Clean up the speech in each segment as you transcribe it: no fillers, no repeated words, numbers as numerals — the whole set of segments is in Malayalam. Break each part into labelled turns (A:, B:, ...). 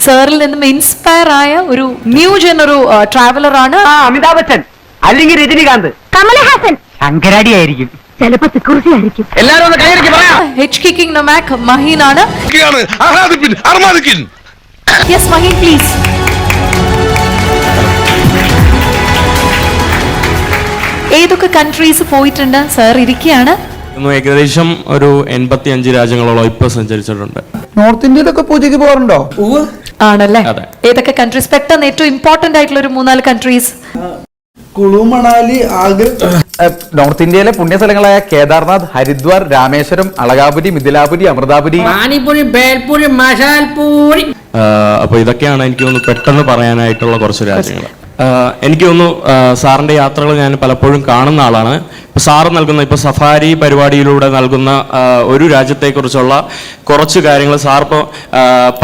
A: സാറിൽ നിന്നും ഇൻസ്പയർ ആയ ഒരു ന്യൂ ജൻ ഒരു ട്രാവലർ ആണ്.
B: അമിതാഭ് ബച്ചൻ അല്ലെങ്കിൽ രജനികാന്ത്,
C: കമലഹാസൻ,
B: ശങ്കരാടി ആയിരിക്കും,
C: ചിലപ്പോ സിക്യൂരിറ്റി ആയിരിക്കും.
B: എല്ലാരും ഒന്ന് കൈയടിക്ക് പറയാം.
A: ഹെച്ച് കിക്കിംഗ് നൊമാക് മഹീൻ ആണ്. Yes Maheen please. ഏതൊക്കെ കൺട്രീസ് പോയിട്ടുണ്ട് സാർ? ഇരിക്കുകയാണ്.
D: ഏകദേശം ഒരു 85 രാജ്യങ്ങളോളം ഇപ്പൊ സഞ്ചരിച്ചിട്ടുണ്ട്.
E: നോർത്ത് ഇന്ത്യയിലൊക്കെ പൂജയ്ക്ക് പോകാറുണ്ടോ?
A: ആണല്ലേ? ഏതൊക്കെ കൺട്രീസ്? പെട്ടെന്ന് ഏറ്റവും ഇമ്പോർട്ടന്റ് ആയിട്ടുള്ള ഒരു 3-4 കൺട്രീസ്.
E: കുളു, മണാലി, ആഗ്ര.
F: നോർത്ത് ഇന്ത്യയിലെ പുണ്യസ്ഥലങ്ങളായ കേദാർനാഥ്, ഹരിദ്വാർ, രാമേശ്വരം, അളകാപുരി, മിഥിലാപുരി, അമൃതാപുരി,
B: പാനിപൂരി, ബേൽപൂരി, മസാൽപൂരി.
D: അപ്പൊ ഇതൊക്കെയാണ് എനിക്ക് തോന്നുന്നു പെട്ടെന്ന് പറയാനായിട്ടുള്ള കുറച്ച് രാജ്യങ്ങൾ. എനിക്ക് തോന്നുന്നു സാറിന്റെ യാത്രകൾ ഞാൻ പലപ്പോഴും കാണുന്ന ആളാണ്. ഇപ്പൊ സാറ് നൽകുന്ന ഇപ്പൊ സഫാരി പരിപാടിയിലൂടെ നൽകുന്ന ഒരു രാജ്യത്തെക്കുറിച്ചുള്ള കുറച്ച് കാര്യങ്ങൾ, സാർ ഇപ്പോൾ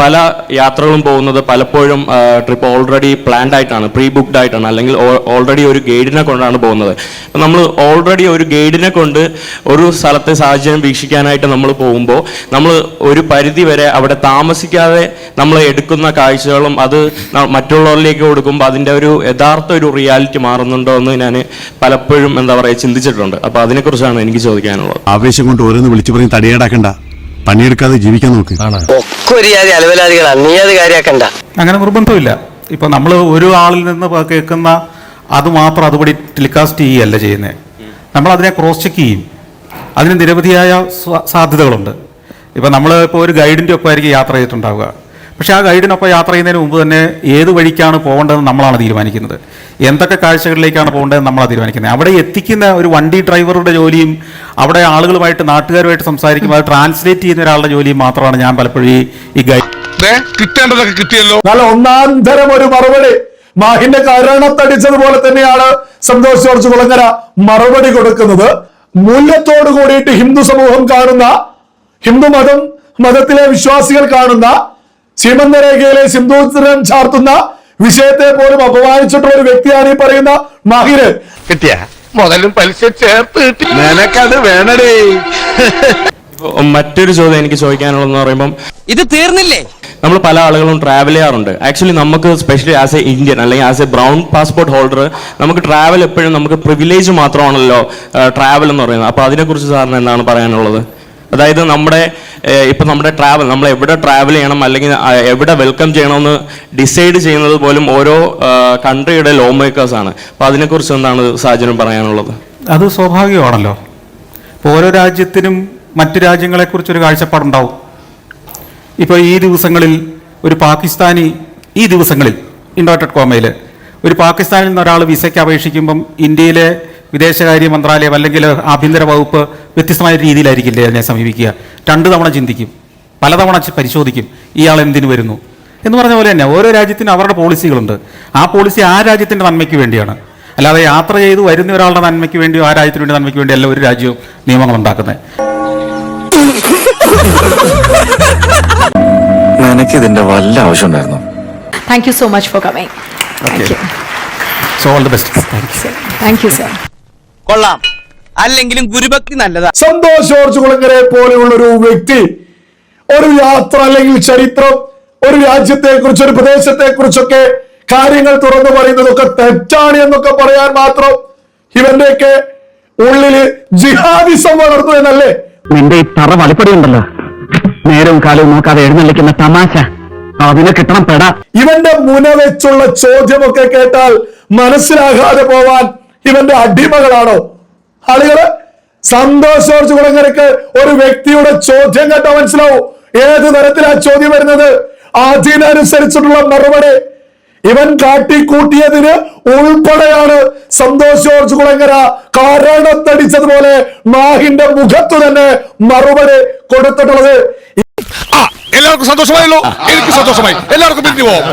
D: പല യാത്രകളും പോകുന്നത് പലപ്പോഴും ട്രിപ്പ് ഓൾറെഡി പ്ലാൻഡ് ആയിട്ടാണ്, പ്രീ ബുക്ക്ഡ് ആയിട്ടാണ്, അല്ലെങ്കിൽ ഓൾറെഡി ഒരു ഗൈഡിനെ കൊണ്ടാണ് പോകുന്നത്. അപ്പം നമ്മൾ ഓൾറെഡി ഒരു ഗൈഡിനെ കൊണ്ട് ഒരു സ്ഥലത്തെ സാഹചര്യം വീക്ഷിക്കാനായിട്ട് നമ്മൾ പോകുമ്പോൾ നമ്മൾ ഒരു പരിധി വരെ അവിടെ താമസിക്കാതെ നമ്മൾ എടുക്കുന്ന കാഴ്ചകളും അത് മറ്റുള്ളവരിലേക്ക് കൊടുക്കുമ്പോൾ അതിൻ്റെ ഒരു യഥാർത്ഥ ഒരു റിയാലിറ്റി മാറുന്നുണ്ടോ എന്ന് ഞാൻ പലപ്പോഴും എന്താ പറയുക ചിന്തിച്ചിട്ടുണ്ട്. അപ്പൊ അതിനെക്കുറിച്ചാണ് എനിക്ക് ചോദിക്കാനുള്ളത്.
G: ആവേശം കൊണ്ട് ഓരോന്ന് വിളിച്ചു പറഞ്ഞ് തടിയേടാക്കണ്ട, പണിയെടുക്കാതെ ജീവിക്കാൻ നോക്ക്.
H: അങ്ങനെ നിർബന്ധമില്ല. ഇപ്പൊ നമ്മൾ ഒരു ആളിൽ നിന്ന് കേൾക്കുന്ന അത് മാത്രം അതുപടി ടെലികാസ്റ്റ് ചെയ്യുകയല്ല ചെയ്യുന്നത്. നമ്മൾ അതിനെ ക്രോസ് ചെക്ക് ചെയ്യും. അതിന് നിരവധിയായ സാധ്യതകളുണ്ട്. ഇപ്പൊ നമ്മൾ ഇപ്പോൾ ഒരു ഗൈഡിന്റെ ഒപ്പം ആയിരിക്കും യാത്ര ചെയ്തിട്ടുണ്ടാവുക. പക്ഷേ ആ ഗൈഡിനൊപ്പം യാത്ര ചെയ്യുന്നതിന് മുമ്പ് തന്നെ ഏത് വഴിക്കാണ് പോകേണ്ടതെന്ന് നമ്മളാണ് തീരുമാനിക്കുന്നത്. എന്തൊക്കെ കാഴ്ചകളിലേക്കാണ് പോകേണ്ടതെന്ന് നമ്മളാണ് തീരുമാനിക്കുന്നത്. അവിടെ എത്തിക്കുന്ന ഒരു വണ്ടി ഡ്രൈവറുടെ ജോലിയും അവിടെ ആളുകളുമായിട്ട് നാട്ടുകാരുമായിട്ട് സംസാരിക്കുമ്പോൾ അത് ട്രാൻസ്ലേറ്റ് ചെയ്യുന്ന ഒരാളുടെ ജോലിയും മാത്രമാണ് ഞാൻ പലപ്പോഴും ഈ ഗൈഡ്
G: കിട്ടേണ്ടതൊക്കെ കിട്ടിയല്ലോ.
E: നല്ല ഒന്നാം തരം ഒരു മറുപടി. മാഹിന്റെ കരണത്തടിച്ചതുപോലെ തന്നെയാണ് സന്തോഷ് ജോർജ് കുളങ്ങര മറുപടി കൊടുക്കുന്നത്. മൂല്യത്തോട് കൂടിയിട്ട് ഹിന്ദു സമൂഹം കാണുന്ന, ഹിന്ദു മതത്തിലെ വിശ്വാസികൾ കാണുന്ന, സീമന്തരേഖയിലെ സിന്ദൂരം ചാർത്തുന്ന വിഷയത്തെ പോലും അപമാനിച്ചിട്ടുള്ള ഒരു വ്യക്തിയാണ് ഈ പറയുന്ന മാഹിര്.
G: കിട്ടിയ മുതലും പലിശ ചേർത്ത് കിട്ടി. നിനക്കത് വേണടേ.
D: മറ്റൊരു ചോദ്യം എനിക്ക് ചോദിക്കാനുള്ളതെന്ന് പറയുമ്പം,
B: ഇത് തീർന്നില്ലേ?
D: നമ്മൾ പല ആളുകളും ട്രാവൽ ചെയ്യാറുണ്ട്. ആക്ച്വലി നമുക്ക് സ്പെഷ്യലി ആസ് എ ഇന്ത്യൻ അല്ലെങ്കിൽ as A brown passport holder നമുക്ക് ട്രാവൽ എപ്പോഴും നമുക്ക് പ്രിവിലേജ് മാത്രമാണല്ലോ ട്രാവൽ എന്ന് പറയുന്നത്. അപ്പോൾ അതിനെക്കുറിച്ച് സാറിന് എന്താണ് പറയാനുള്ളത്? അതായത് നമ്മുടെ ട്രാവൽ, നമ്മൾ എവിടെ ട്രാവൽ ചെയ്യണം അല്ലെങ്കിൽ എവിടെ വെൽക്കം ചെയ്യണമെന്ന് ഡിസൈഡ് ചെയ്യുന്നത് പോലും ഓരോ കൺട്രിയുടെ ലോ മേക്കേഴ്സ് ആണ്. അപ്പോൾ അതിനെക്കുറിച്ച് എന്താണ് സാഹചര്യം പറയാനുള്ളത്?
H: അത് സ്വാഭാവികമാണല്ലോ. ഇപ്പോൾ ഓരോ രാജ്യത്തിനും മറ്റു രാജ്യങ്ങളെക്കുറിച്ചൊരു കാഴ്ചപ്പാടുണ്ടാവും. ഇപ്പോൾ ഈ ദിവസങ്ങളിൽ ഒരു പാകിസ്ഥാനി, ഈ ദിവസങ്ങളിൽ ഇൻവേർട്ടഡ് കോമയിൽ ഒരു പാകിസ്ഥാനിൽ നിന്ന് ഒരാൾ വിസയ്ക്ക് അപേക്ഷിക്കുമ്പം ഇന്ത്യയിലെ വിദേശകാര്യ മന്ത്രാലയം അല്ലെങ്കിൽ ആഭ്യന്തര വകുപ്പ് വ്യത്യസ്തമായ രീതിയിലായിരിക്കില്ലേ അതിനെ സമീപിക്കുക. 2 തവണ ചിന്തിക്കും, പലതവണ പരിശോധിക്കും ഇയാൾ എന്തിനു വരുന്നു എന്ന് പറഞ്ഞ പോലെ തന്നെ ഓരോ രാജ്യത്തിനും അവരുടെ പോളിസികളുണ്ട്. ആ പോളിസി ആ രാജ്യത്തിൻ്റെ നന്മയ്ക്ക് വേണ്ടിയാണ്. അല്ലാതെ യാത്ര ചെയ്ത് വരുന്ന ഒരാളുടെ നന്മയ്ക്ക് വേണ്ടിയോ ആ രാജ്യത്തിന് വേണ്ടി നന്മയ്ക്ക് വേണ്ടിയോ അല്ല ഒരു രാജ്യവും നിയമങ്ങൾ ഉണ്ടാക്കുന്നത്.
F: എനിക്ക് ഇതിന്റെ വല്ല ആവശ്യം ഉണ്ടായിരുന്നു.
A: Thank you so much for coming.
H: So all the best.
A: Thank you sir.
B: കൊള്ളാം, അല്ലെങ്കിലും ഗുരുഭക്തി നല്ലതാ.
E: സന്തോഷ് ജോർജ് കുളങ്ങരയെ പോലെയുള്ള ഒരു വ്യക്തി ഒരു യാത്ര അല്ലെങ്കിൽ ചരിത്രം, ഒരു രാജ്യത്തെ കുറിച്ച്, ഒരു പ്രദേശത്തെ കുറിച്ചൊക്കെ കാര്യങ്ങൾ തുറന്നു പറയുന്നതൊക്കെ തെറ്റാണ് എന്നൊക്കെ പറയാൻ മാത്രം ഇവന്റെയൊക്കെ ഉള്ളില് ജിഹാദിസം വളർന്നു എന്നല്ലേ?
B: നിന്റെ ഈ തറ വളിപ്പടി ഉണ്ടല്ലോ, നേരവും കാലവും നോക്കാതെ എഴുന്നള്ളിക്കുന്ന തമാശ, അതിനെ കിട്ടണം പെടാ.
E: ഇവന്റെ മുന വെച്ചുള്ള ചോദ്യമൊക്കെ കേട്ടാൽ മനസ്സിലാകാതെ പോവാൻ ഇവന്റെ അടിമകളാണോ ആളുകള്? സന്തോഷ് ജോർജ് കുളങ്ങരക്ക് ഒരു വ്യക്തിയുടെ ചോദ്യം കേട്ടാ മനസ്സിലാവും ഏത് തരത്തിലാ ചോദ്യം വരുന്നത്. അതിനനുസരിച്ചിട്ടുള്ള മറുപടി ഇവൻ കാട്ടിക്കൂട്ടിയതിന് ഉൾപ്പെടെയാണ് സന്തോഷ് ജോർജ് കുളങ്ങര കാരണത്തടിച്ചതുപോലെ മാഹിന്റെ മുഖത്തു തന്നെ മറുപടി കൊടുത്തിട്ടുള്ളത്.
G: എല്ലാവർക്കും സന്തോഷമായല്ലോ. എനിക്ക് സന്തോഷമായി. എല്ലാവർക്കും പിരിഞ്ഞു പോവാം.